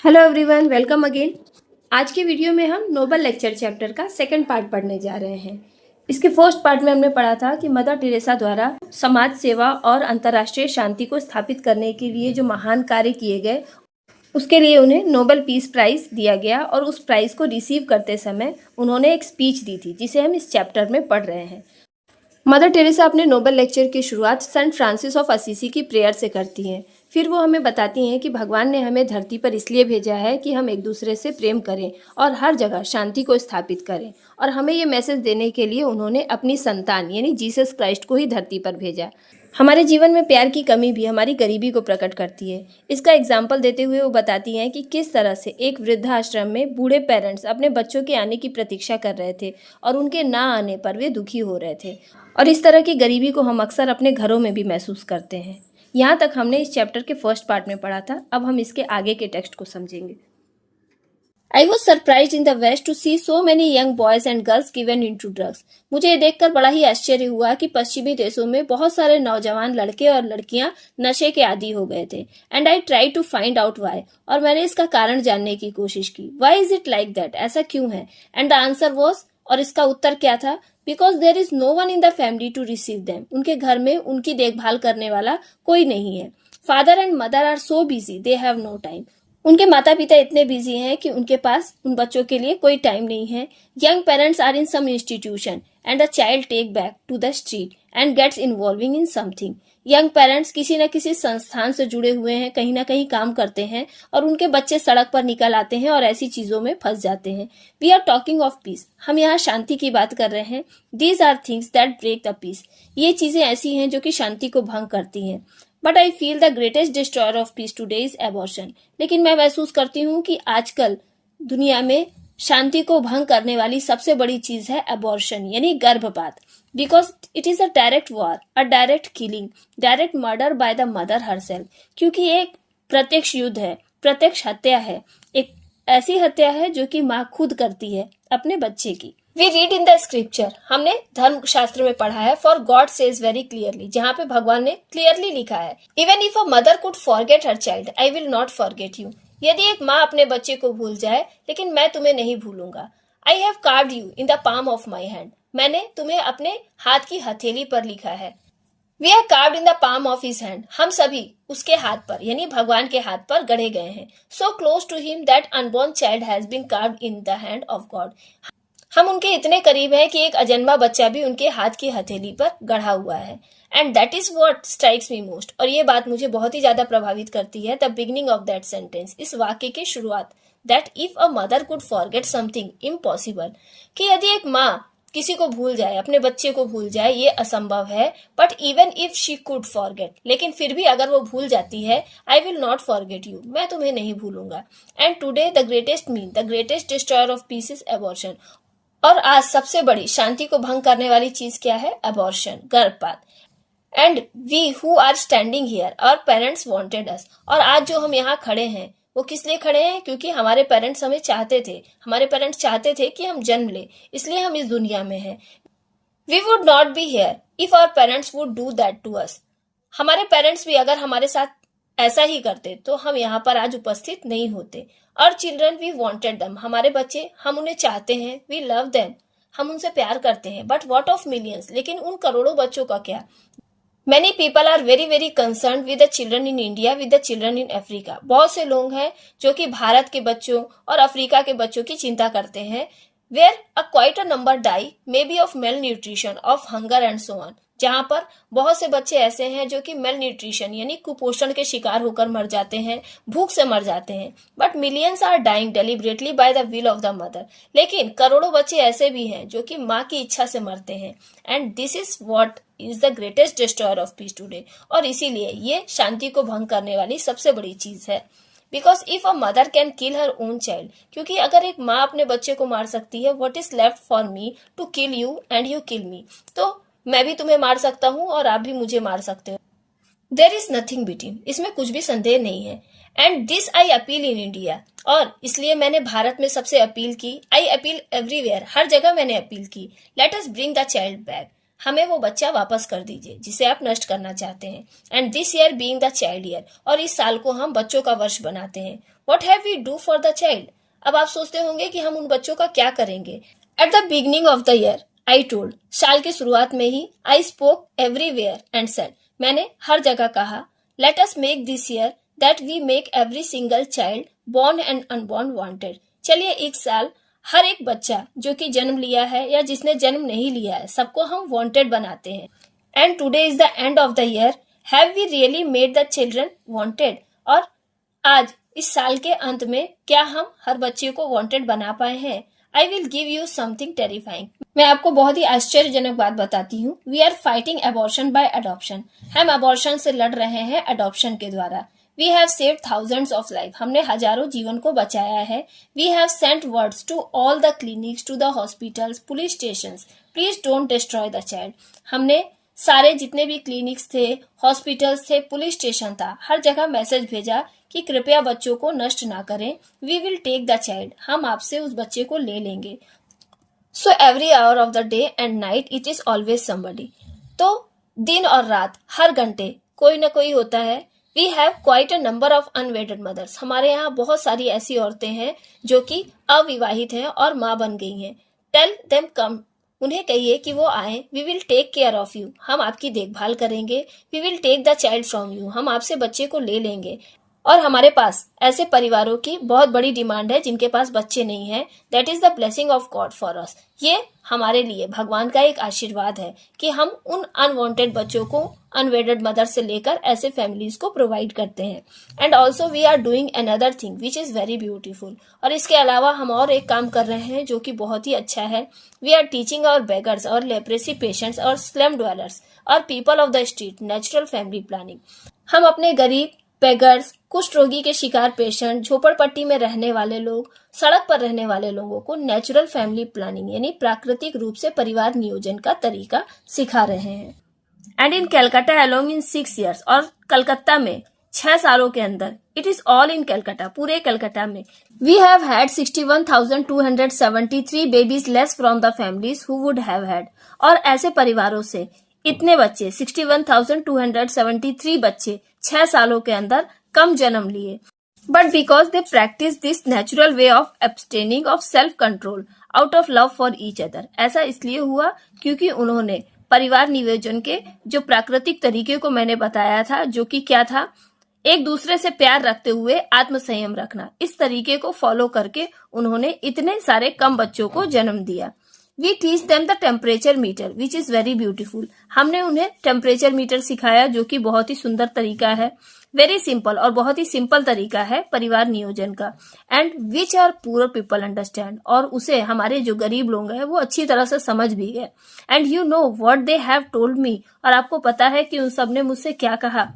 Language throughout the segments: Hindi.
Hello everyone, welcome again. आज के वीडियो में हम नोबल लेक्चर चैप्टर का सेकंड पार्ट पढ़ने जा रहे हैं। इसके फर्स्ट पार्ट में हमने पढ़ा था कि मदर टेरेसा द्वारा समाज सेवा और अंतर्राष्ट्रीय शांति को स्थापित करने के लिए जो महान कार्य किए गए, उसके लिए उन्हें नोबेल पीस प्राइज़ दिया गया और उस प्राइज़ को रिसीव करते समय उन्होंने एक स्पीच दी थी, जिसे हम इस चैप्टर में पढ़ रहे हैं। मदर टेरेसा अपने नोबेल लेक्चर की शुरुआत सेंट फ्रांसिस ऑफ असीसी की प्रेयर से करती हैं। फिर वो हमें बताती हैं कि भगवान ने हमें धरती पर इसलिए भेजा है कि हम एक दूसरे से प्रेम करें और हर जगह शांति को स्थापित करें, और हमें ये मैसेज देने के लिए उन्होंने अपनी संतान यानी जीसस क्राइस्ट को ही धरती पर भेजा। हमारे जीवन में प्यार की कमी भी हमारी गरीबी को प्रकट करती है। इसका एग्जाम्पल देते हुए वो बताती हैं कि किस तरह से एक वृद्धाश्रम में बूढ़े पेरेंट्स अपने बच्चों के आने की प्रतीक्षा कर रहे थे और उनके ना आने पर वे दुखी हो रहे थे, और इस तरह की गरीबी को हम अक्सर अपने घरों में भी महसूस करते हैं। यहाँ तक हमने इस चैप्टर के फर्स्ट पार्ट में पढ़ा था। अब हम इसके आगे के टेक्स्ट को समझेंगे। I was surprised in the West to see so many young boys and girls given into drugs. मुझे ये देखकर बड़ा ही आश्चर्य हुआ कि पश्चिमी देशों में बहुत सारे नौजवान लड़के और लड़कियां नशे के आदी हो गए थे। And I tried to find out why. और मैंने इसका कारण जानने की कोशिश की। Why is it like that? ऐसा क्यों है? And the answer was, और इसका उत्तर क्या था? Because there is no one in the family to receive them. उनके घर में उनकी देखभाल करने वाला कोई नहीं है। Father and mother are so busy, they have no time. उनके माता पिता इतने बिजी हैं कि उनके पास उन बच्चों के लिए कोई टाइम नहीं है। Young parents are in some institution and the child take back to the street and gets involving in something. Young parents किसी न किसी संस्थान से जुड़े हुए हैं, कहीं ना कहीं काम करते हैं, और उनके बच्चे सड़क पर निकल आते हैं और ऐसी चीजों में फंस जाते हैं। We are talking of peace, हम यहाँ शांति की बात कर रहे हैं। These are things that break the peace, ये चीजें ऐसी हैं जो कि शांति को भंग करती हैं। But I feel the greatest destroyer of peace today is abortion. लेकिन मैं महसूस करती हूँ कि आजकल दुनिया में शांति को भंग करने वाली सबसे बड़ी चीज है एबॉर्शन यानी गर्भपात। Because it is a direct war, a direct killing, direct murder by the mother herself. क्योंकि एक प्रत्यक्ष युद्ध है, प्रत्यक्ष हत्या है, एक ऐसी हत्या है जो कि माँ खुद करती है अपने बच्चे की। We read in the scripture, हमने धर्म शास्त्र में पढ़ा है, for God says very clearly, जहाँ पे भगवान ने क्लियरली लिखा है, even if a mother could forget her child I will not forget you. यदि एक माँ अपने बच्चे को भूल जाए, लेकिन मैं तुम्हें नहीं भूलूंगा। I have carved you in the palm of my hand, मैंने तुम्हें अपने हाथ की हथेली पर लिखा है। We are carved in the palm of his hand, हम सभी उसके हाथ पर यानी भगवान के हाथ पर गढ़े गए हैं। So close to him that unborn child has been carved in the hand of God, हम उनके इतने करीब हैं कि एक अजन्मा बच्चा भी उनके हाथ की हथेली पर गढ़ा हुआ है। And that is what strikes me most, और ये बात मुझे बहुत ही ज्यादा प्रभावित करती है। The beginning of that sentence, इस वाक्य की शुरुआत, that if a mother could forget something impossible, कि यदि एक माँ किसी को भूल जाए, अपने बच्चे को भूल जाए, ये असंभव है। But even if she could forget, लेकिन फिर भी अगर वो भूल जाती है, आई विल नॉट फॉरगेट यू, मैं तुम्हें नहीं भूलूंगा। And today the greatest mean, the greatest destroyer of peace is abortion, और आज सबसे बड़ी शांति को भंग करने वाली चीज क्या है? एबॉर्शन, गर्भपात। And we who are standing here, our parents wanted us, और आज जो हम यहाँ खड़े हैं वो किस लिए खड़े हैं? क्योंकि हमारे पेरेंट्स हमें चाहते थे, हमारे पेरेंट्स चाहते थे कि हम जन्म ले, इसलिए हम इस दुनिया में हैं। We would not be here if our parents would do that to us, हमारे पेरेंट्स भी अगर हमारे साथ ऐसा ही करते तो हम यहाँ पर आज उपस्थित नहीं होते। और चिल्ड्रन वी वांटेड देम, हमारे बच्चे, हम उन्हें चाहते हैं। वी लव देम, हम उनसे प्यार करते हैं। बट व्हाट ऑफ मिलियंस, लेकिन उन करोड़ों बच्चों का क्या? Many people are very very concerned with the children in India, with the children in Africa. बहुत से लोग हैं जो कि भारत के बच्चों और अफ्रीका के बच्चों की चिंता करते हैं। Where a quite a number die, maybe of malnutrition, of hunger and so on. जहाँ पर बहुत से बच्चे ऐसे हैं जो कि मेल न्यूट्रिशन यानी कुपोषण के शिकार होकर मर जाते हैं, भूख से मर जाते हैं। But millions are dying deliberately by the will of the mother, लेकिन करोड़ों बच्चे ऐसे भी हैं जो कि माँ की इच्छा से मरते हैं। And this is what is the greatest destroyer of peace today, और इसीलिए ये शांति को भंग करने वाली सबसे बड़ी चीज है। Because if a mother can kill her own child, क्योंकि अगर एक माँ अपने बच्चे को मार सकती है, what is left for me to kill you and you kill me, तो मैं भी तुम्हें मार सकता हूँ और आप भी मुझे मार सकते हो। देयर इज नथिंग बिटवीन, इसमें कुछ भी संदेह नहीं है। And this I appeal in India, और इसलिए मैंने भारत में सबसे अपील की। आई अपील एवरीवेयर, हर जगह मैंने अपील की। Let us bring the child back, हमें वो बच्चा वापस कर दीजिए जिसे आप नष्ट करना चाहते हैं। And this year being the child year, और इस साल को हम बच्चों का वर्ष बनाते हैं। What have we do for the child? अब आप सोचते होंगे कि हम उन बच्चों का क्या करेंगे। At the beginning of the year I told, साल की शुरुआत में ही I spoke everywhere and said, मैंने हर जगह कहा, let us make this year that we make every single child born and unborn wanted. चलिए इस साल हर एक बच्चा जो कि जन्म लिया है या जिसने जन्म नहीं लिया है, सबको हम वांटेड बनाते हैं। And today is the end of the year, have we really made the children wanted? और आज इस साल के अंत में क्या हम हर बच्चे को वांटेड बना पाए हैं? I will give you something terrifying. मैं आपको बहुत ही आश्चर्यजनक बात बताती हूँ। We are fighting abortion by adoption. हम अबॉर्शन से लड़ रहे हैं अडॉप्शन के द्वारा। We have saved thousands of life. हमने हजारों जीवन को बचाया है। We have sent words to all the clinics, to the hospitals, police stations, please don't destroy the child. हमने सारे जितने भी क्लिनिक्स थे, हॉस्पिटल्स थे, पुलिस स्टेशन था, हर जगह मैसेज भेजा कि कृपया बच्चों को नष्ट ना करें। We will take the child, हम आपसे उस बच्चे को ले लेंगे। So every hour of the day and night it is always somebody. तो दिन और रात हर घंटे कोई ना कोई होता है। We have quite a number of unwedded mothers. हमारे यहाँ बहुत सारी ऐसी औरतें हैं जो कि अविवाहित हैं और माँ बन गई हैं। टेल देम कम, उन्हें कहिए कि वो आए। We will take care of you, हम आपकी देखभाल करेंगे। We will take the child from you, हम आपसे बच्चे को ले लेंगे। और हमारे पास ऐसे परिवारों की बहुत बड़ी डिमांड है जिनके पास बच्चे नहीं है। That is the blessing of God for us. ये हमारे लिए भगवान का एक आशीर्वाद है कि हम उन अनवांटेड बच्चों को अनवेडेड मदर से लेकर ऐसे फैमिलीज को प्रोवाइड करते हैं। And also we are doing another thing which is very beautiful. और इसके अलावा हम और एक काम कर रहे हैं जो कि बहुत ही अच्छा है। We are teaching our beggars और लेप्रेसी पेशेंट्स और स्लम ड्वेलर्स और people of the street natural family planning. हम अपने गरीब, बेगर्स, कुष्ठ रोगी के शिकार पेशेंट, झोपड़पट्टी में रहने वाले लोग, सड़क पर रहने वाले लोगों को नेचुरल फैमिली प्लानिंग यानी प्राकृतिक रूप से परिवार नियोजन का तरीका सिखा रहे हैं। And in Calcutta along in 6 years, और कलकत्ता में 6 सालों के अंदर, it is all in Calcutta, पूरे कलकत्ता में, we have had 61,273 babies less from the families who would have had. और ऐसे परिवारों से इतने बच्चे 61,273 बच्चे 6 सालों के अंदर कम जन्म लिए। But because they practice this natural way of abstaining of self control out of love for each other. ऐसा इसलिए हुआ क्योंकि उन्होंने परिवार नियोजन के जो प्राकृतिक तरीके को मैंने बताया था, जो कि क्या था, एक दूसरे से प्यार रखते हुए आत्मसंयम रखना, इस तरीके को फॉलो करके उन्होंने इतने सारे कम बच्चों को जन्म दिया। We teach them the temperature meter which is very beautiful. हमने उन्हें टेम्परेचर मीटर सिखाया जो कि बहुत ही सुंदर तरीका है, वेरी सिंपल, और बहुत ही सिंपल तरीका है परिवार नियोजन का। And which are poor people understand, और उसे हमारे जो गरीब लोग हैं वो अच्छी तरह से समझ भी गए। And you know what they have told me, और आपको पता है कि उन सब ने मुझसे क्या कहा।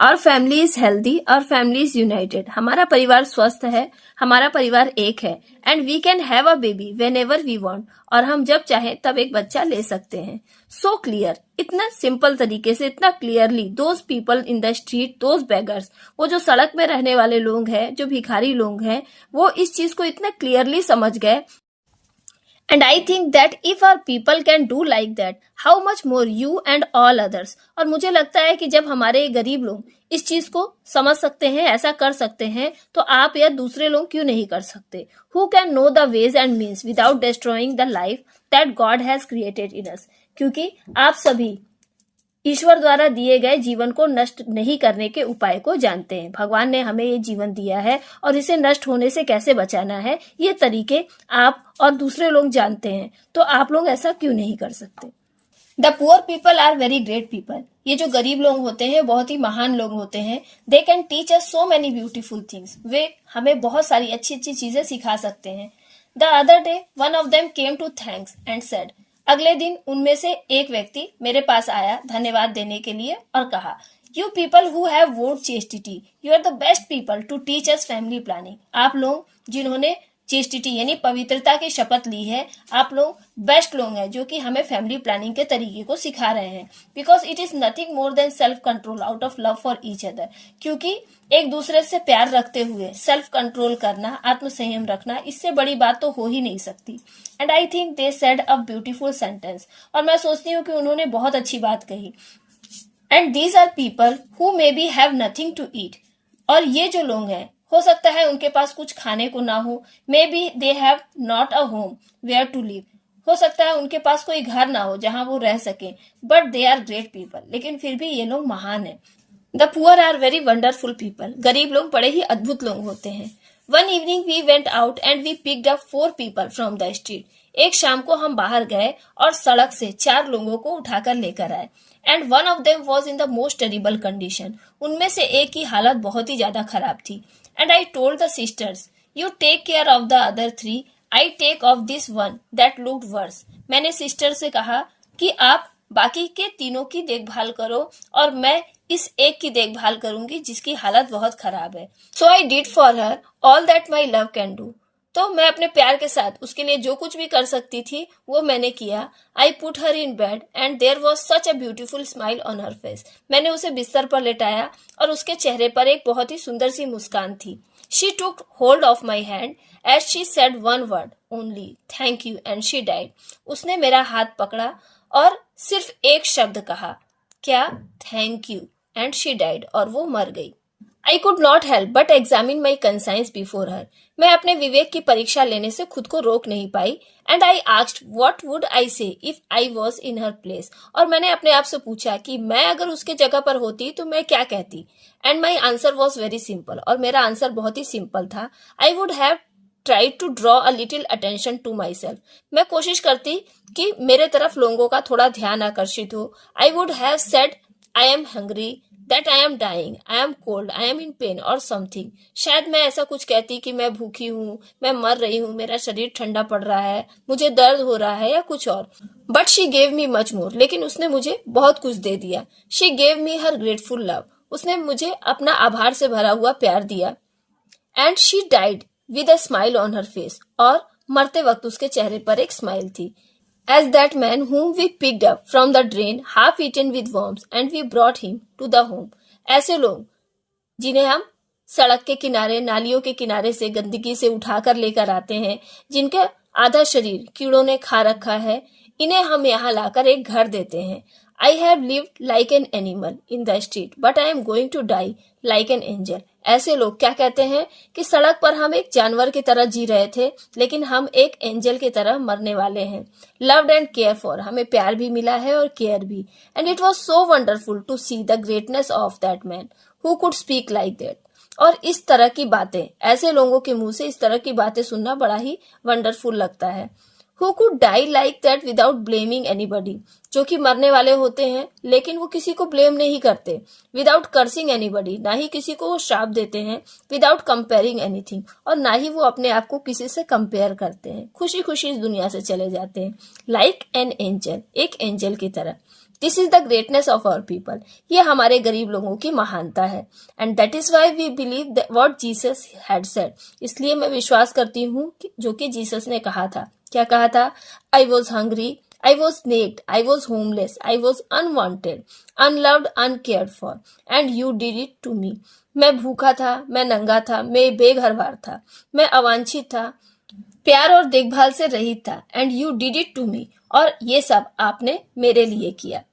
Our family is healthy, our family is united. हमारा परिवार स्वस्थ है, हमारा परिवार एक है। And we can have a baby whenever we want, और हम जब चाहे तब एक बच्चा ले सकते हैं। So clear, इतना सिंपल तरीके से, इतना clearly, those people in the street, those beggars, वो जो सड़क में रहने वाले लोग हैं, जो भिखारी लोग हैं, वो इस चीज को इतना क्लियरली समझ गए। And I think that if our people can do like that, how much more you and all others। और मुझे लगता है कि जब हमारे गरीब लोग इस चीज को समझ सकते हैं, ऐसा कर सकते हैं, तो आप या दूसरे लोग क्यों नहीं कर सकते। Who can know the ways and means without destroying the life that God has created in us। क्योंकि आप सभी ईश्वर द्वारा दिए गए जीवन को नष्ट नहीं करने के उपाय को जानते हैं। भगवान ने हमें ये जीवन दिया है और इसे नष्ट होने से कैसे बचाना है, ये तरीके आप और दूसरे लोग जानते हैं, तो आप लोग ऐसा क्यों नहीं कर सकते। The poor people are very great people. ये जो गरीब लोग होते हैं बहुत ही महान लोग होते हैं। They can teach us so many beautiful things. वे हमें बहुत सारी अच्छी अच्छी चीजें सिखा सकते हैं। The other day one of them came to thanks and said. अगले दिन उनमें से एक व्यक्ति मेरे पास आया धन्यवाद देने के लिए और कहा, you people who have vowed chastity, you are the best people to teach us family planning. आप लोग जिन्होंने चेस्टिटी यानी पवित्रता की शपथ ली है। आप लोग बेस्ट लोग हैं जो कि हमें फैमिली प्लानिंग के तरीके को सिखा रहे हैं। Because it is nothing more than self control out of love for each other. क्योंकि एक दूसरे से प्यार रखते हुए सेल्फ कंट्रोल करना, आत्मसंयम रखना, इससे बड़ी बात तो हो ही नहीं सकती। And I think they said a beautiful sentence. और मैं सोचती हूँ कि उन्होंने बहुत अच्छी बात कही। And these are people who maybe have nothing to eat. और ये जो लोग हैं, हो सकता है उनके पास कुछ खाने को ना हो। Maybe they have not a home where to live. हो सकता है उनके पास कोई घर ना हो जहां वो रह सके। But they are great people. लेकिन फिर भी ये लोग महान है। The poor are very wonderful people. गरीब लोग बड़े ही अद्भुत लोग होते हैं। One evening we went out and we picked up 4 people from the street. एक शाम को हम बाहर गए और सड़क से 4 लोगों को उठाकर लेकर आए। And one of them was in the most terrible condition. उनमें से एक की हालत बहुत ही ज्यादा खराब थी। And I told the sisters, you take care of the other 3, I take of this one that looked worse. मैंने सिस्टर से कहा कि आप बाकी के तीनों की देखभाल करो और मैं इस एक की देखभाल करूंगी जिसकी हालत बहुत खराब है। So I did for her all that my love can do. तो मैं अपने प्यार के साथ उसके लिए जो कुछ भी कर सकती थी वो मैंने किया। I put her in bed and there was such a beautiful smile on her face. मैंने उसे बिस्तर पर लेटाया और उसके चेहरे पर एक बहुत ही सुंदर सी मुस्कान थी। She took hold of my hand as she said one word only, thank you, and she died. उसने मेरा हाथ पकड़ा और सिर्फ एक शब्द कहा, क्या? Thank you, and she died, और वो मर गई। I could not help but examine my conscience before her. मैं अपने विवेक की परीक्षा लेने से खुद को रोक नहीं पाई। And I asked what would I say if I was in her place. और मैंने अपने आप से पूछा कि मैं अगर उसके जगह पर होती तो मैं क्या कहती। And my answer was very simple. और मेरा आंसर बहुत ही सिंपल था। I would have try to draw a little attention to myself. मैं कोशिश करती कि मेरे तरफ लोगों का थोड़ा ध्यान आकर्षित हो। I would have said I am hungry, that I am dying, I am cold, I am in pain or something. शायद मैं ऐसा कुछ कहती कि मैं भूखी हूँ, मैं मर रही हूँ, मेरा शरीर ठंडा पड़ रहा है, मुझे दर्द हो रहा है, या कुछ और। But she gave me much more. लेकिन उसने मुझे बहुत कुछ दे दिया। She gave me her grateful love. उसने मुझे अपना आभार से भरा हुआ प्यार दिया। And she died with a smile on her face. और मरते वक्त उसके चेहरे पर एक स्माइल थी। As that man whom we picked up from the drain, half eaten with worms, and we brought him to the home. ऐसे लोग जिन्हें हम सड़क के किनारे, नालियों के किनारे से गंदगी से उठाकर लेकर आते हैं, जिनका आधा शरीर कीड़ों ने खा रखा है, इन्हें हम यहाँ लाकर एक घर देते हैं। I have lived like an animal in the street but I am going to die like an angel. ऐसे लोग क्या कहते हैं कि सड़क पर हम एक जानवर की तरह जी रहे थे, लेकिन हम एक एंजल की तरह मरने वाले हैं। लव्ड एंड केयर फॉर, हमें प्यार भी मिला है और केयर भी। And it was so wonderful to see the greatness of that man who could speak like that. और इस तरह की बातें, ऐसे लोगों के मुंह से इस तरह की बातें सुनना बड़ा ही वंडरफुल लगता है। Who could die like that without blaming anybody, जो कि मरने वाले होते हैं लेकिन वो किसी को ब्लेम नहीं करते। Without cursing anybody, ना ही किसी को वो श्राप देते हैं। Without comparing anything, और ना ही वो अपने आप को किसी से कंपेयर करते हैं। खुशी खुशी इस दुनिया से चले जाते हैं। Like an angel, एक एंजल की तरह। This is the greatness of our people. ये हमारे गरीब लोगों की महानता है। And that is why we believe what Jesus had said. इसलिए मैं विश्वास करती हूँ जो कि जीसस ने कहा था। क्या कहा था? I was hungry, I was naked, I was homeless, I was unwanted, unloved, uncared for, and you did it to me. मैं भूखा था, मैं नंगा था, मैं बेघरबार था, मैं अवांछित था, प्यार और देखभाल से रहित था। And you did it to me, और ये सब आपने मेरे लिए किया।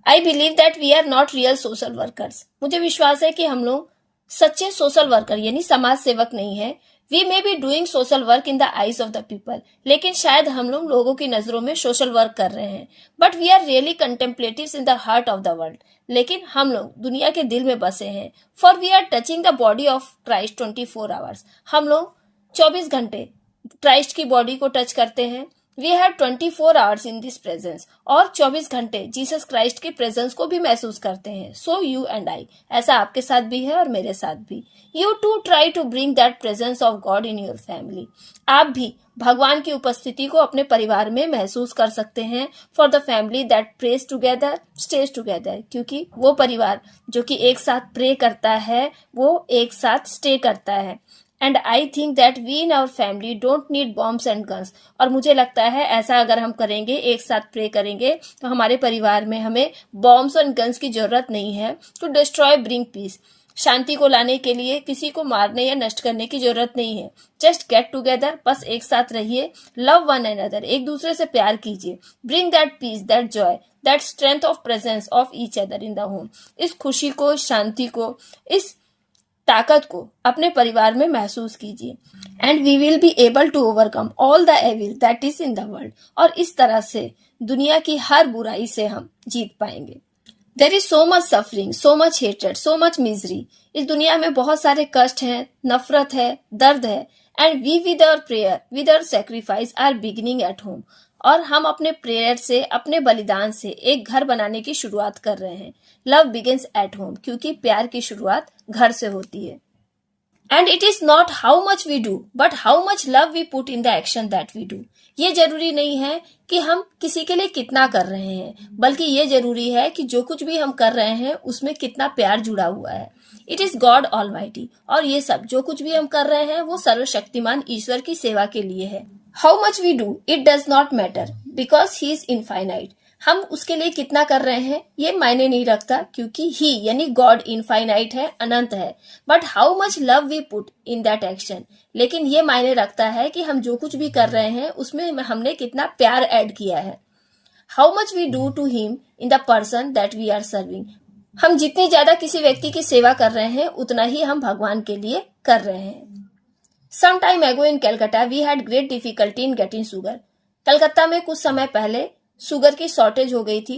I believe that we are not real social workers. मुझे विश्वास है कि हम लोग सच्चे सोशल वर्कर यानी समाज सेवक नहीं है। We may be doing social work in the eyes of the people, लेकिन शायद हम लोग लोगों की नजरों में सोशल वर्क कर रहे हैं। But we are really contemplatives in the heart of the world. लेकिन हम लोग दुनिया के दिल में बसे हैं। For we are touching the body of Christ 24 hours. हम लोग 24 घंटे क्राइस्ट की बॉडी को टच करते हैं। We have 24 hours in this presence, और 24 घंटे जीसस क्राइस्ट के प्रेजेंस को भी महसूस करते हैं। सो यू एंड आई, ऐसा आपके साथ भी है और मेरे साथ भी। You too try to bring that presence of God in your family. आप भी भगवान की उपस्थिति को अपने परिवार में महसूस कर सकते हैं। For the family that praise together stage together, क्योंकि वो परिवार जो कि एक साथ प्रे करता है वो एक साथ स्टे करता है। And I think that we in our family don't need bombs and guns. और मुझे लगता है ऐसा अगर हम करेंगे, एक साथ प्रे करेंगे, तो हमारे परिवार में हमें बॉम्ब्स एंड गन्स की जरूरत नहीं है। टू डिस्ट्रॉय ब्रिंग पीस, शांति को लाने के लिए किसी को मारने या नष्ट करने की जरूरत नहीं है। जस्ट गेट टुगेदर, बस एक साथ रहिए। लव वन अनदर, एक दूसरे से प्यार कीजिए। Bring that peace, that joy, that strength of presence of each other in the home. इस खुशी को, शांति को, इस ताकत को अपने परिवार में महसूस कीजिए। And we will be able to overcome all the evil that is in the world. और इस तरह से दुनिया की हर बुराई से हम जीत पाएंगे। There is so much suffering, so much hatred, so much misery. इस दुनिया में बहुत सारे कष्ट हैं, नफरत है, दर्द है। And we with our prayer, with our sacrifice are beginning at home. और हम अपने प्रेयर से, अपने बलिदान से एक घर बनाने की शुरुआत कर रहे हैं। लव बिगिंस एट होम, क्योंकि प्यार की शुरुआत घर से होती है। And it is not how much we do, but how much love we put in the action that we do. ये जरूरी नहीं है कि हम किसी के लिए कितना कर रहे हैं, बल्कि ये जरूरी है कि जो कुछ भी हम कर रहे हैं उसमें कितना प्यार जुड़ा हुआ है। It is God almighty. और ये सब जो कुछ भी हम कर रहे हैं वो सर्वशक्तिमान ईश्वर की सेवा के लिए है। How much we do it does not matter, because he is infinite. हम उसके लिए कितना कर रहे हैं ये मायने नहीं रखता, क्योंकि ही यानी गॉड इनफाइनाइट है, अनंत है। But how much love we put in that action, लेकिन ये मायने रखता है कि हम जो कुछ भी कर रहे हैं उसमें हमने कितना प्यार ऐड किया है। How much we do to him in the person that we are serving. हम जितनी ज्यादा किसी व्यक्ति की सेवा कर रहे हैं उतना ही हम भगवान के लिए कर रहे हैं। Some time ago in Calcutta we had great difficulty in getting sugar. Calcutta में कुछ समय पहले शुगर की शॉर्टेज हो गई थी।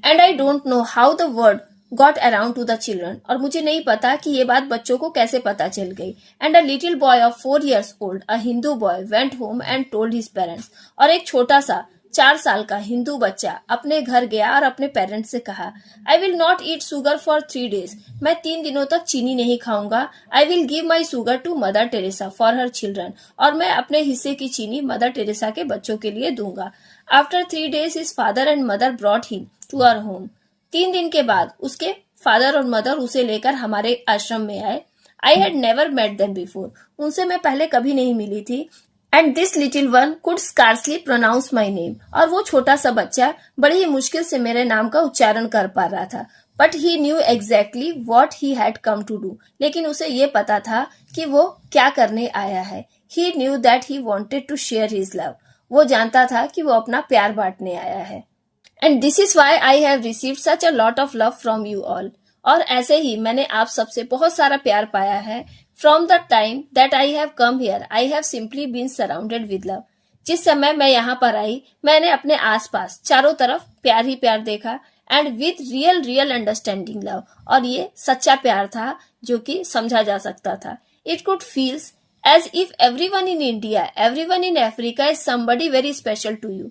And I don't know how the word got around two the children. और मुझे नहीं पता कि ये बात बच्चों को कैसे पता चल गई। And a little boy of 4 years old, a Hindu boy, went home and told his parents. और एक छोटा सा 4 साल का हिंदू बच्चा अपने घर गया और अपने पेरेंट्स से कहा, I will not eat sugar for 3 days। मैं 3 दिनों तक चीनी नहीं खाऊंगा। I will give my sugar to Mother Teresa for her children. और मैं अपने हिस्से की चीनी मदर टेरेसा के बच्चों के लिए दूंगा। After 3 days his father and mother brought him to our home. 3 दिन के बाद उसके फादर और मदर उसे लेकर हमारे आश्रम में आए। I had never met them before. उनसे मैं पहले कभी नहीं मिली थी। And this little one could scarcely pronounce my name. और वो छोटा सा बच्चा बड़ी ही मुश्किल से मेरे नाम का उच्चारण कर पा रहा था। But he knew exactly what he had come to do. लेकिन उसे ये पता था कि वो क्या करने आया है। He knew that he wanted to share his love. वो जानता था कि वो अपना प्यार बांटने आया है। And this is why I have received such a lot of love from you all. और ऐसे ही मैंने आप सबसे बहुत सारा प्यार पाया है। From the time that I have come here I have simply been surrounded with love. जिस समय मैं यहाँ पर आई मैंने अपने आसपास चारों तरफ प्यार ही प्यार देखा। And with real understanding love. और ये सच्चा प्यार था जो कि समझा जा सकता था। It could feels as if everyone in India, everyone in Africa is somebody very special to you।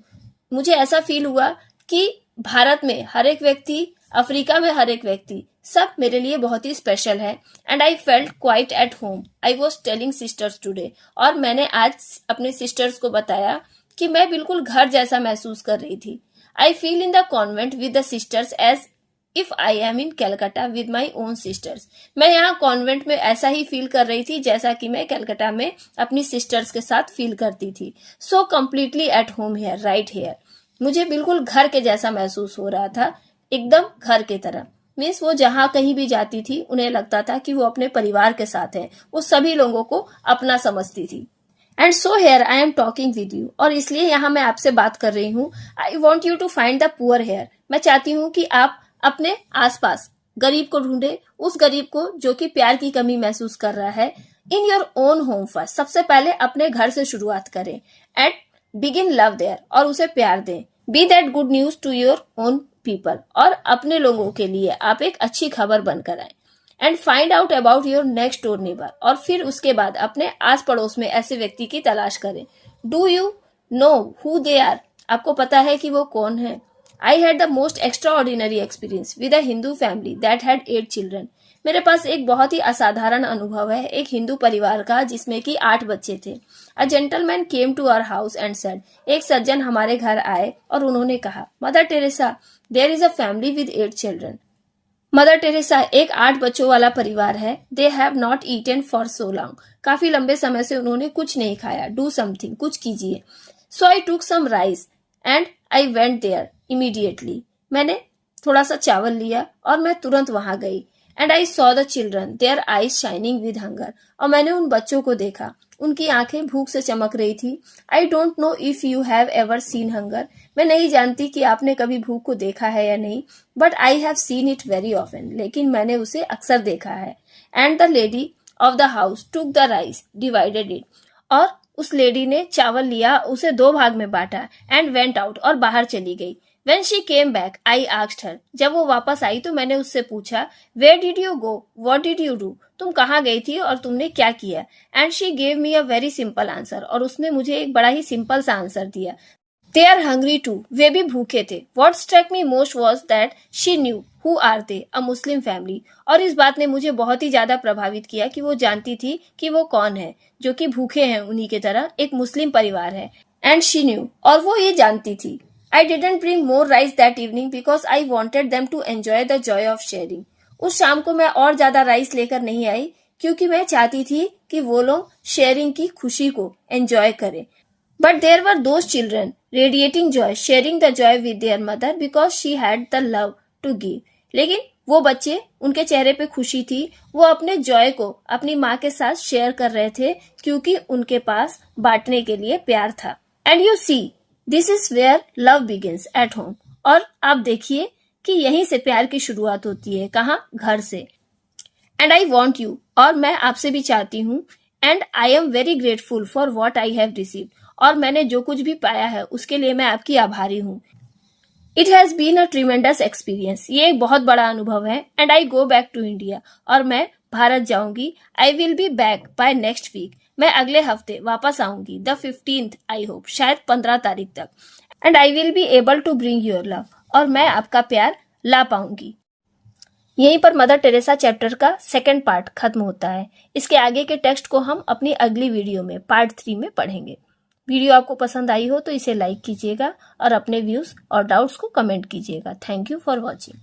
मुझे ऐसा फील हुआ कि भारत में हर एक व्यक्ति, अफ्रीका में हर एक व्यक्ति, सब मेरे लिए बहुत ही स्पेशल है। And I felt quite at home. I was telling sisters today. और मैंने आज अपने सिस्टर्स को बताया कि मैं बिल्कुल घर जैसा महसूस कर रही थी। I feel in the convent with the sisters as if I am in Calcutta with my own sisters. मैं यहाँ कॉन्वेंट में ऐसा ही फील कर रही थी जैसा कि मैं कैलकाटा में अपनी सिस्टर्स के साथ फील करती थी। So completely at home here, right here. मुझे बिल्कुल घर के जैसा महसूस हो रहा था, एकदम घर के तरह। मीन्स वो जहाँ कहीं भी जाती थी उन्हें लगता था कि वो अपने परिवार के साथ है। वो सभी लोगों को अपना समझती थी। And so here I am talking with you. और इसलिए यहाँ मैं आपसे बात कर रही हूँ। I want you to find the poor here. मैं चाहती हूँ कि आप अपने आसपास गरीब को ढूंढे, उस गरीब को जो कि प्यार की कमी महसूस कर रहा है। In your own home first. सबसे पहले अपने घर से शुरुआत करें। And begin love there. और उसे प्यार दें। Be that good news to your own people. और अपने लोगों के लिए आप एक अच्छी खबर बनकर आए। And find out about your next door neighbour. और फिर उसके बाद अपने आस पड़ोस में ऐसे व्यक्ति की तलाश करें। Do you know who they are. आपको पता है कि वो कौन है। I had the most extraordinary experience with a Hindu family that had 8 children। मेरे पास एक बहुत ही असाधारण अनुभव है एक हिंदू परिवार का जिसमें कि 8 बच्चे थे। A gentleman came to our house and said। एक सज्जन हमारे घर आए और उन्होंने कहा, Mother Teresa, there is a family with 8 children। Mother Teresa एक 8 बच्चों वाला परिवार है। They have not eaten for so long. काफी लंबे समय से उन्होंने कुछ नहीं खाया। डू समथिंग, कुछ कीजिए। So I took some rice and I went there immediately. मैंने थोड़ा सा चावल लिया और मैं तुरंत वहां गई। And I saw the children, their eyes shining with hunger. और मैंने उन बच्चों को देखा, उनकी आंखें भूख से चमक रही थी। I don't know if you have ever seen hunger. मैं नहीं जानती कि आपने कभी भूख को देखा है या नहीं, but I have seen it very often. लेकिन मैंने उसे अक्सर देखा है। And the lady of the house took the rice, divided it. और उस लेडी ने चावल लिया, उसे 2 भाग में बांटा। एंड वेंट आउट, और बाहर चली गई। When she came back, I asked her. जब वो वापस आई तो मैंने उससे पूछा, Where did you go? What did you do? तुम कहाँ गई थी और तुमने क्या किया? And she gave me a very simple answer. और उसने मुझे एक बड़ा ही सिंपल सा आंसर दिया। They are hungry too. वे भी भूखे थे। What struck me most was that she knew who are they, a Muslim family. और इस बात ने मुझे बहुत ही ज्यादा प्रभावित किया कि वो जानती थी कि वो कौन है, जो कि भूखे हैं उन्हीं की तरह, एक मुस्लिम परिवार है। And she knew, और वो ये जानती थी। I didn't bring more rice that evening because I wanted them to enjoy the joy of sharing. उस शाम को मैं और ज्यादा राइस लेकर नहीं आई क्योंकि मैं चाहती थी कि वो लोग शेयरिंग की खुशी को एंजॉय करें। But there were those children radiating joy, sharing the joy with their mother because she had the love to give. लेकिन वो बच्चे, उनके चेहरे पे खुशी थी, वो अपने जॉय को अपनी माँ के साथ शेयर कर रहे थे क्योंकि उनके पास बांटने के लिए प्यार था। And you see, this is where love begins at home. और आप देखिए कि यहीं से प्यार की शुरुआत होती है। कहाँ? घर से। एंड आई वॉन्ट यू, और मैं आपसे भी चाहती हूँ। And I am very grateful for what I have received, और मैंने जो कुछ भी पाया है उसके लिए मैं आपकी आभारी हूँ। It has been a tremendous experience. ये एक बहुत बड़ा अनुभव है। And I go back to India, और मैं भारत जाऊंगी। I will be back by next week. मैं अगले हफ्ते वापस आऊंगी। द 15th, आई होप, शायद 15 तारीख तक। And I will be able to bring your love, और मैं आपका प्यार ला पाऊंगी। यहीं पर मदर टेरेसा चैप्टर का 2nd पार्ट खत्म होता है। इसके आगे के टेक्स्ट को हम अपनी अगली वीडियो में पार्ट 3 में पढ़ेंगे। वीडियो आपको पसंद आई हो तो इसे लाइक कीजिएगा और अपने व्यूज और डाउट्स को कमेंट कीजिएगा। Thank you for watching.